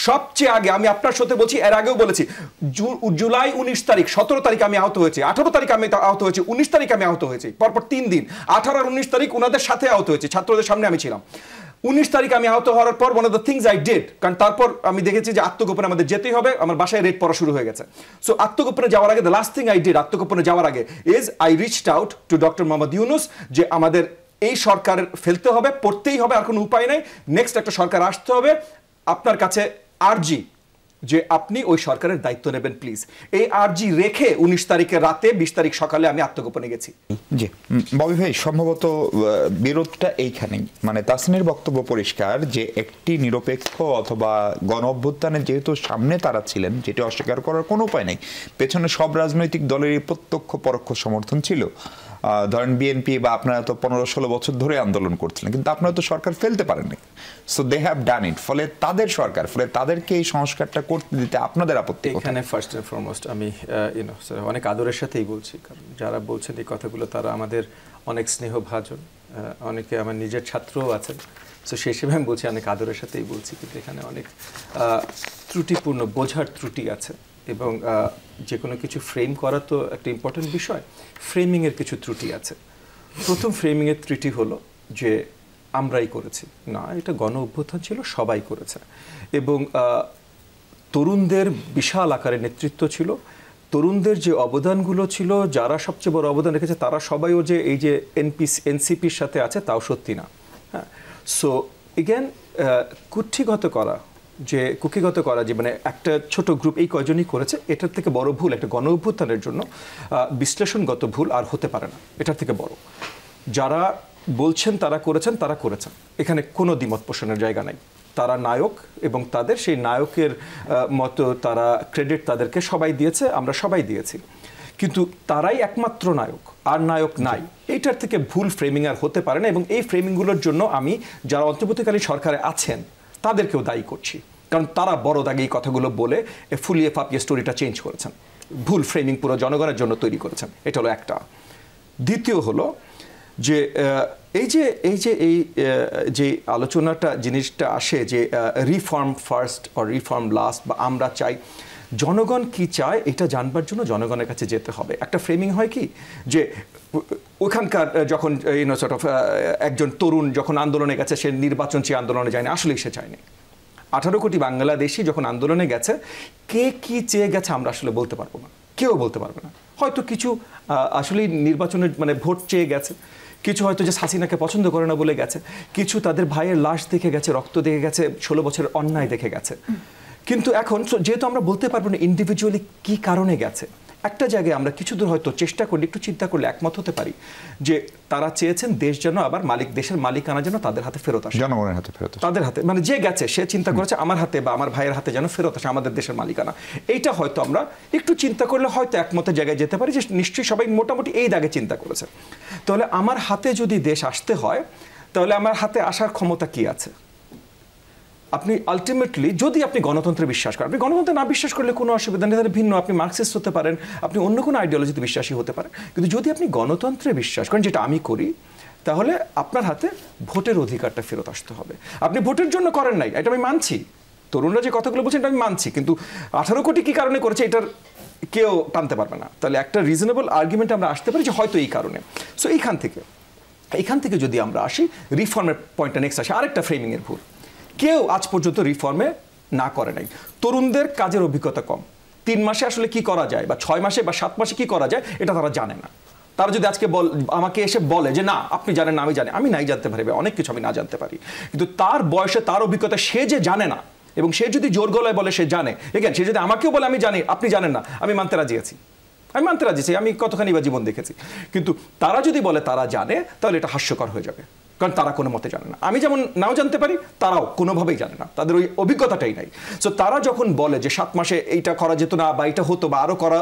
সবচেয়ে আগে আমি আপনার সাথে বলছি, এর আগেও বলেছি, জুলাই 19 তারিখ, 17 তারিখ আমি আহত হয়েছি, 18 তারিখ আমি আহত হয়েছি, 19 তারিখ আমি আহত হয়েছি, পরপর 3 দিন, 18 আর 19 তারিখ ওনাদের সাথে আহত হয়েছি, ছাত্রদের সামনে আমি ছিলাম। 19 তারিখ আমি আহত হওয়ার পর one of the things I did, কারণ তারপর আমি দেখেছি যে আত্মগোপনে আমাদের যেতেই হবে, আমার বাসায় রেড পড়া শুরু হয়ে গেছে। সো আত্মগোপনে যাওয়ার আগে the last thing I did, আত্মগোপনে যাওয়ার আগে is I reached out to doctor Mohammad Yunus যে আমাদের এই সরকার ফেলতে হবে, পড়তেই হবে, আর কোনো উপায় নাই, নেক্সট একটা সরকার আসতে হবে, আপনার কাছে আরজি যে আপনি ওই সরকারের দায়িত্ব নেবেন প্লিজ। এই আরজি রেখে 19 তারিখের রাতে 20 তারিখ সকালে আমি আত্মগোপনে গেছি। জি ববি ভাই, সম্ভবত বিরোধটা এইখানেই, মানে তাসনির বক্তব্য পরিষ্কার যে একটি নিরপেক্ষ অথবা গণ অভ্যুত্থানের যেহেতু সামনে তারা ছিলেন, যেটি অস্বীকার করার কোনো উপায় নেই, পেছনে সব রাজনৈতিক দলেরই প্রত্যক্ষ পরোক্ষ সমর্থন ছিল। ধরেন বিএনপি বা আপনারা তো 15-16 বছর ধরে আন্দোলন করছিলেন, কিন্তু আপনারা তো সরকার ফেলতে পারেননি, সো দে হ্যাভ ডান ইট, ফলে তাদের সরকার, ফলে তাদেরকে এই সংস্কারটা করতে দিতে আপনাদের আপত্তি কোথায়? এখানে ফার্স্ট এন্ড ফরমোস্ট আমি অনেক আদরের সাথেই বলছি, কারণ যারা বলছেন এই কথাগুলো তারা আমাদের অনেক স্নেহভাজন, অনেকে আমার নিজের ছাত্রও আছেন, সো সেই হিসেবে আমি বলছি অনেক আদরের সাথেই বলছি, কিন্তু এখানে অনেক ত্রুটিপূর্ণ বোঝার ত্রুটি আছে, এবং যে কোনো কিছু ফ্রেম করা তো একটা ইম্পর্টেন্ট বিষয়, ফ্রেমিংয়ের কিছু ত্রুটি আছে। প্রথম ফ্রেমিংয়ের ত্রুটি হলো যে আমরাই করেছি, না, এটা গণ অভ্যুত্থান ছিল, সবাই করেছে, এবং তরুণদের বিশাল আকারে নেতৃত্ব ছিল, তরুণদের যে অবদানগুলো ছিল, যারা সবচেয়ে বড় অবদান রেখেছে তারা সবাইও যে এই যে এনসিপির সাথে আছে তাও সত্যি না। হ্যাঁ, সো এগেন কুক্ষিগত করা যে মানে একটা ছোট গ্রুপ এই কয়জনই করেছে, এটার থেকে বড় ভুল একটা গণ অভ্যুত্থানের জন্য বিশ্লেষণগত ভুল আর হতে পারে না, এটার থেকে বড়। যারা বলছেন তারা করেছেন, এখানে কোনো দ্বিমত পোষণের জায়গা নাই, তারা নায়ক, এবং তাদের সেই নায়কের মতো তারা ক্রেডিট তাদেরকে সবাই দিয়েছে, আমরা সবাই দিয়েছি, কিন্তু তারাই একমাত্র নায়ক, আর নায়ক নাই, এইটার থেকে ভুল ফ্রেমিং আর হতে পারে না। এবং এই ফ্রেমিংগুলোর জন্য আমি যারা অন্তর্বর্তীকালীন সরকারে আছেন তাদেরকেও দায়ী করছি, কারণ তারা বড় দাগে এই কথাগুলো বলে ফুলিয়ে ফাপিয়ে স্টোরিটা চেঞ্জ করেছেন, ভুল ফ্রেমিং পুরো জনগণের জন্য তৈরি করেছেন। এটা হলো একটা। দ্বিতীয় হলো যে এই যে আলোচনাটা জিনিসটা আসে যে reform first or reform last, বা আমরা চাই, জনগণ কি চায় এটা জানবার জন্য জনগণের কাছে যেতে হবে। একটা ফ্রেমিং হয় কি যে ওখানকার যখন একজন তরুণ যখন আন্দোলনে গেছে, সে নির্বাচন চেয়ে আন্দোলনে যায়নি, আসলেই সে চায়নি। 18 কোটি বাংলাদেশি যখন আন্দোলনে গেছে, কে কি চেয়ে গেছে আমরা আসলে বলতে পারবো না, কেউ বলতে পারবে না। হয়তো কিছু আসলে নির্বাচনের মানে ভোট চেয়ে গেছে, কিছু হয়তো যে হাসিনাকে পছন্দ করে না বলে গেছে, কিছু তাদের ভাইয়ের লাশ দেখে গেছে, রক্ত দেখে গেছে, 16 বছরের অন্যায় দেখে গেছে। কিন্তু এখন যেহেতু আমরা বলতে পারবো না ইন্ডিভিজুয়ালি কি কারণে গেছে, একটা জায়গায় আমরা কিছু দূর হয়তো চেষ্টা করলে, একটু চিন্তা করলে একমত হতে পারি যে তারা চেয়েছেন দেশ যেন আবার দেশের মালিকানা যেন তাদের হাতে ফেরত আসে, জনগণের হাতে ফেরত আসে, তাদের হাতে, মানে যে গেছে সে চিন্তা করেছে আমার হাতে বা আমার ভাইয়ের হাতে যেন ফেরত আসে আমাদের দেশের মালিকানা। এইটা হয়তো আমরা একটু চিন্তা করলে হয়তো একমতের জায়গায় যেতে পারি যে নিশ্চয়ই সবাই মোটামুটি এই দাগে চিন্তা করেছে। তাহলে আমার হাতে যদি দেশ আসতে হয়, তাহলে আমার হাতে আসার ক্ষমতা কি আছে? আপনি আলটিমেটলি যদি আপনি গণতন্ত্রে বিশ্বাস করেন, আপনি গণতন্ত্রে না বিশ্বাস করলে কোনো অসুবিধা নেই, তাহলে ভিন্ন, আপনি মার্কসিস্ট হতে পারেন, আপনি অন্য কোনো আইডিওলজিতে বিশ্বাসী হতে পারেন, কিন্তু যদি আপনি গণতন্ত্রে বিশ্বাস করেন, যেটা আমি করি, তাহলে আপনার হাতে ভোটের অধিকারটা ফেরত আসতে হবে। আপনি ভোটের জন্য করেন নাই, এটা আমি মানছি, তরুণরা যে কথাগুলো বলছেন এটা আমি মানছি, কিন্তু 18 কোটি কি কারণে করেছে এটার কেউ টানতে পারবে না। তাহলে একটা রিজনেবল আর্গুমেন্ট আমরা আসতে পারি যে হয়তো এই কারণে। সো এইখান থেকে যদি আমরা আসি, রিফর্মের পয়েন্টটা নেক্সট আসে, আরেকটা ফ্রেমিংয়ের ভুল, কেউ আজ পর্যন্ত রিফর্মে না করে নাই। তরুণদের কাজের অভিজ্ঞতা কম, 3 মাসে আসলে কি করা যায় বা 6 মাসে বা 7 মাসে কি করা যায় এটা তারা জানে না। তারা যদি আজকে আমাকে এসে বলে যে না আপনি জানেন না, আমি নাই জানতে পারি, অনেক কিছু আমি না জানতে পারি, কিন্তু তার বয়সে তার অভিজ্ঞতা সে যে জানে না, এবং সে যদি জোর গলায় বলে সে জানে, এগেন সে যদি আমাকেও বলে আমি জানি আপনি জানেন না, আমি মানতে রাজি আছি, আমি কতখানি বা জীবন দেখেছি। কিন্তু তারা যদি বলে তারা জানে, তাহলে এটা হাস্যকর হয়ে যাবে, কারণ তারা কোনো মতে জানে না। আমি যেমন নাও জানতে পারি, তারাও কোনোভাবেই জানে না, তাদের ওই অভিজ্ঞতাটাই নাই। সো তারা যখন বলে যে 7 মাসে এইটা করা যেত না, বা এটা হতো, বা আরও করা,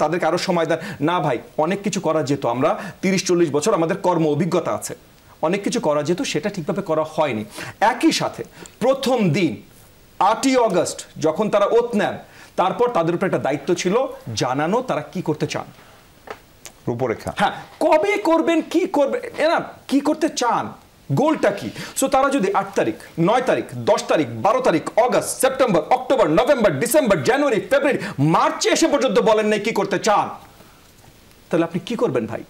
তাদেরকে আরও সময় দেন, না ভাই অনেক কিছু করা যেত, আমরা 30-40 বছর আমাদের কর্ম অভিজ্ঞতা আছে, অনেক কিছু করা যেত, সেটা ঠিকভাবে করা হয়নি। একই সাথে প্রথম দিন 8ই অগস্ট যখন তারা ওথ নেন, তারপর তাদের উপর একটা দায়িত্ব ছিল জানানো তারা কি করতে চান, রূপরেখা, হ্যাঁ, কবে করবেন, কি করবেন, এরা কি করতে চান, গোলটা কি? সো তারা যদি 8 তারিখ 9 তারিখ 10 তারিখ 12 তারিখ অগস্ট সেপ্টেম্বর অক্টোবর নভেম্বর ডিসেম্বর জানুয়ারি ফেব্রুয়ারি মার্চে এসে পর্যন্ত বলেন নাই কি করতে চান, তাহলে আপনি কি করবেন ভাই?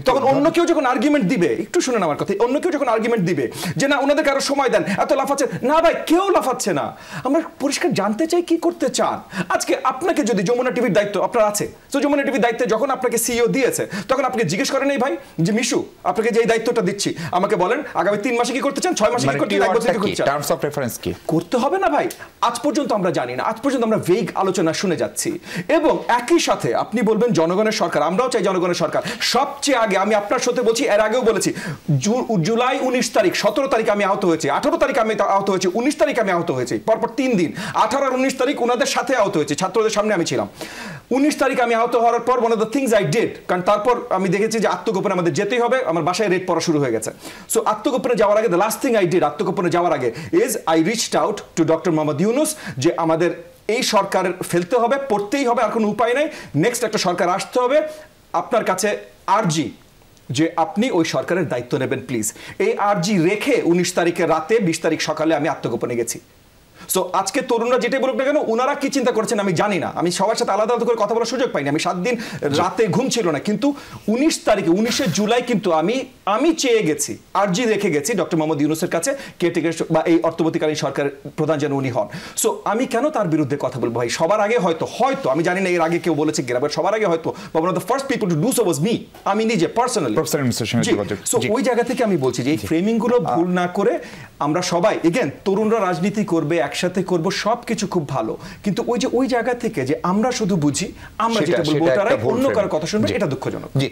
তখন অন্য কেউ যখন আর্গুমেন্ট দিবে, একটু শুনেন আমার কথা, অন্য কেউ যখন আর্গুমেন্ট দিবে যে না ওনাদেরকে আরো সময় দেন, এত লাফাচ্ছে না, ভাই কেউ লাফাচ্ছে না, আমরা পরিষ্কার জানতে চাই কি করতে চান। আজকে আপনাকে যদি যমুনা টিভির দায়িত্ব আপনার আছে, তো যমুনা টিভির দায়িত্বে যখন আপনাকে সিইও দিয়েছে তখন আপনাকে জিজ্ঞেস করেন এই ভাই যে মিশু আপনাকে যে এই দায়িত্বটা দিচ্ছি আমাকে বলেন আগামী 3 মাসে কি করতে চান, 6 মাসে কি করতে চান, 1 বছরে কি করতে চান, টার্মস অফ রেফারেন্স কি করতে হবে না ভাই? আজ পর্যন্ত আমরা জানি না, আজ পর্যন্ত আমরা ভেগ আলোচনা শুনে যাচ্ছি। এবং একই সাথে আপনি বলবেন জনগণের সরকার, আমরাও চাই জনগণের সরকার। সবচেয়ে আগে আমি আপনার সাথে বলছি, এর আগেও বলেছি, জুলাই 19 তারিখ 17 তারিখ আমি আহত হয়েছি, 18 তারিখ আমি আহত হয়েছি, 19 তারিখ আমি আহত হয়েছি, পরপর 3 দিন 18 আর 19 তারিখ ওনাদের সাথে আহত হয়েছে, ছাত্রদের সামনে আমি ছিলাম। 19 তারিখ আমি আহত হওয়ার পর one of the things I did, কারণ তারপর আমি দেখেছি যে আত্মগোপনে আমাদের যেতেই হবে, আমার বাসায় রেড পড়া শুরু হয়ে গেছে। সো আত্মগোপনে যাওয়ার আগে the last thing I did আত্মগোপনে যাওয়ার আগে is I reached out to doctor Mohammad Yunus যে আমাদের এই সরকারের ফেলতে হবে, পড়তেই হবে, আর কোনো উপায় নাই, নেক্সট একটা সরকার আসতে হবে, আপনার কাছে আরজি যে আপনি ওই সরকারের দায়িত্ব নেবেন প্লিজ। এই আরজি রেখে 19 তারিখের রাতে 20 তারিখ সকালে আমি আত্মগোপনে গেছি। সো আজকে তরুণরা যেটাই বলুক না কেন, ওনারা কি চিন্তা করছেন আমি জানি না, আমি সবার সাথে আলাদা আলাদা করে কথা বলার সুযোগ পাইনি, আমি 7 দিন রাতে ঘুম ছিল না, কিন্তু 19 তারিখে 19শে জুলাই কিন্তু আমি চেয়ে গেছি, আরজি রেখে গেছি ডক্টর মোহাম্মদ ইউনূসের কাছে, কেয়ারটেকার বা এই অন্তর্বর্তীকালীন সরকারের প্রধান যেন উনি হন। সো আমি কেন তার বিরুদ্ধে কথা বলবো ভাই? সবার আগে হয়তো আমি জানি না এর আগে কেউ বলেছে কিনা, বাট সবার আগে হয়তো one of the first people to do so was me, আমি নিজে পার্সোনালি। সো ওই জায়গা থেকে আমি বলছি যে এই ফ্রেমিং গুলো ভুল না করে আমরা সবাই এগেন তরুণরা রাজনীতি করবে, একসাথে করব, সবকিছু খুব ভালো, কিন্তু ওই জায়গা থেকে যে আমরা শুধু বুঝি, আমরা যেটা বলবো তারাই অন্য কারো কথা শুনবে, এটা দুঃখজনক। জি।